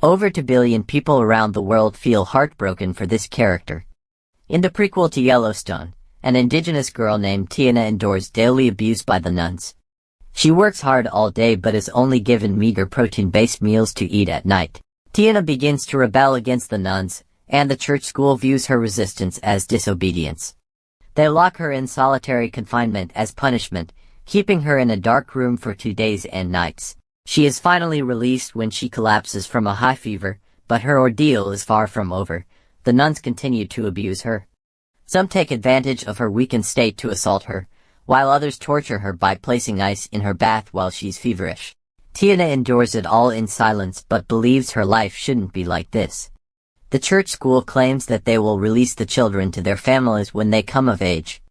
Over 2 billion people around the world feel heartbroken for this character. In the prequel to Yellowstone, an indigenous girl named Teonna endures daily abuse by the nuns. She works hard all day but is only given meager protein-based meals to eat at night. Teonna begins to rebel against the nuns, and the church school views her resistance as disobedience. They lock her in solitary confinement as punishment, keeping her in a dark room for 2 days and nights. She is finally released when she collapses from a high fever, but her ordeal is far from over. The nuns continue to abuse her. Some take advantage of her weakened state to assault her, while others torture her by placing ice in her bath while she's feverish. Teonna endures it all in silence but believes her life shouldn't be like this. The church school claims that they will release the children to their families when they come of age.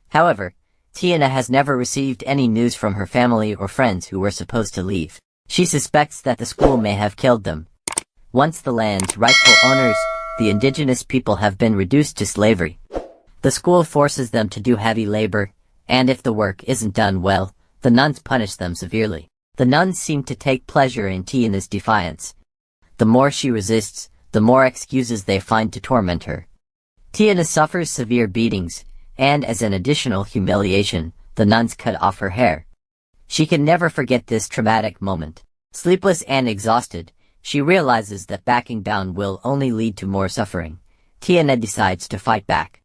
However, Teonna has never received any news from her family or friends who were supposed to leave. She suspects that the school may have killed them. Once the land's rightful owners, the indigenous people, have been reduced to slavery, the school forces them to do heavy labor, and if the work isn't done well, the nuns punish them severely. The nuns seem to take pleasure in Teonna's defiance. The more she resists, the more excuses they find to torment her. Teonna suffers severe beatings, and as an additional humiliation, the nuns cut off her hair. She can never forget this traumatic moment. Sleepless and exhausted, she realizes that backing down will only lead to more suffering. Teonna decides to fight back.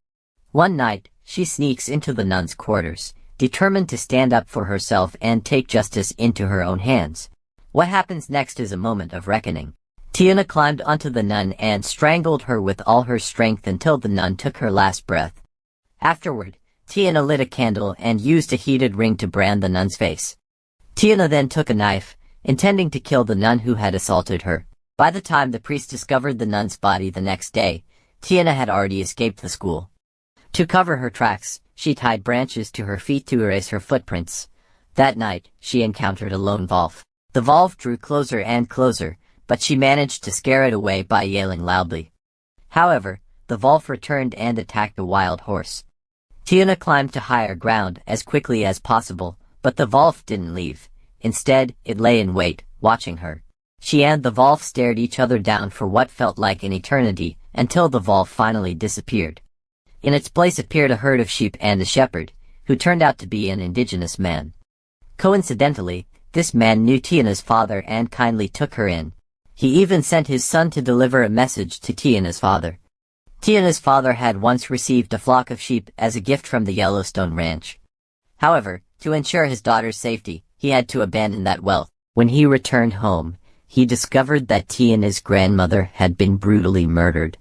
One night, she sneaks into the nuns' quarters, determined to stand up for herself and take justice into her own hands. What happens next is a moment of reckoning. Teonna climbed onto the nun and strangled her with all her strength until the nun took her last breath. Afterward, Teonna lit a candle and used a heated ring to brand the nun's face. Teonna then took a knife, intending to kill the nun who had assaulted her. By the time the priest discovered the nun's body the next day, Teonna had already escaped the school. To cover her tracks, she tied branches to her feet to erase her footprints. That night, she encountered a lone wolf. The wolf drew closer and closer, but she managed to scare it away by yelling loudly. However, the wolf returned and attacked a wild horse. Teonna climbed to higher ground as quickly as possible, but the wolf didn't leave. Instead, it lay in wait, watching her. She and the wolf stared each other down for what felt like an eternity, until the wolf finally disappeared. In its place appeared a herd of sheep and a shepherd, who turned out to be an indigenous man. Coincidentally, this man knew Teonna's father and kindly took her in. He even sent his son to deliver a message to Teonna's father. Teonna's father had once received a flock of sheep as a gift from the Yellowstone Ranch. However, to ensure his daughter's safety, he had to abandon that wealth. When he returned home, he discovered that Teonna's grandmother had been brutally murdered.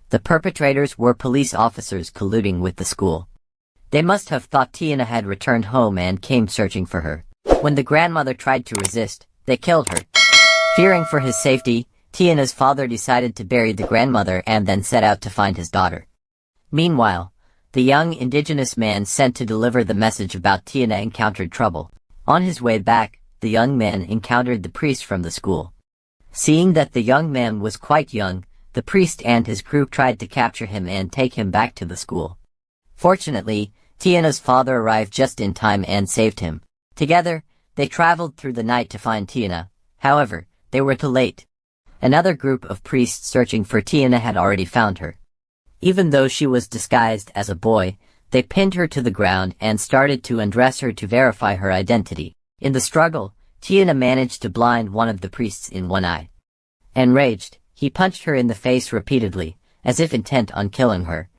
The perpetrators were police officers colluding with the school. They must have thought Teonna had returned home and came searching for her. When the grandmother tried to resist, they killed her. Fearing for his safety, Teonna's father decided to bury the grandmother and then set out to find his daughter. Meanwhile, the young indigenous man sent to deliver the message about Teonna encountered trouble. On his way back, the young man encountered the priest from the school. Seeing that the young man was quite young, the priest and his crew tried to capture him and take him back to the school. Fortunately, Teonna's father arrived just in time and saved him. Together, they traveled through the night to find Teonna. However, they were too late. Another group of priests searching for Teonna had already found her. Even though she was disguised as a boy, they pinned her to the ground and started to undress her to verify her identity. In the struggle, Teonna managed to blind one of the priests in one eye. Enraged, he punched her in the face repeatedly, as if intent on killing her.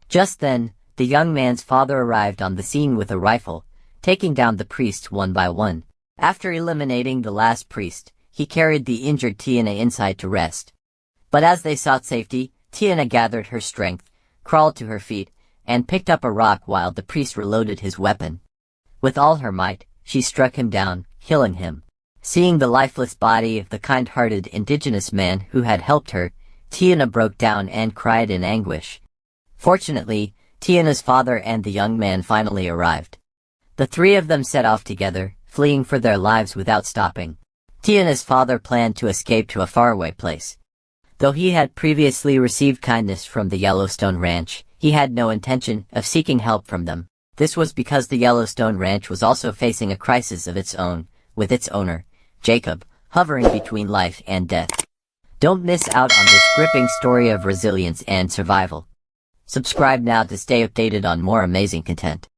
Just then, the young man's father arrived on the scene with a rifle, taking down the priests one by one. After eliminating the last priest, he carried the injured Teonna inside to rest. But as they sought safety, Teonna gathered her strength, crawled to her feet, and picked up a rock while the priest reloaded his weapon. With all her might, she struck him down, killing him. Seeing the lifeless body of the kind-hearted indigenous man who had helped her, Teonna broke down and cried in anguish. Fortunately, Teonna's father and the young man finally arrived. The three of them set off together, fleeing for their lives without stopping. Teonna's father planned to escape to a faraway place. Though he had previously received kindness from the Yellowstone Ranch, he had no intention of seeking help from them. This was because the Yellowstone Ranch was also facing a crisis of its own, with its owner, Jacob, hovering between life and death. Don't miss out on this gripping story of resilience and survival. Subscribe now to stay updated on more amazing content.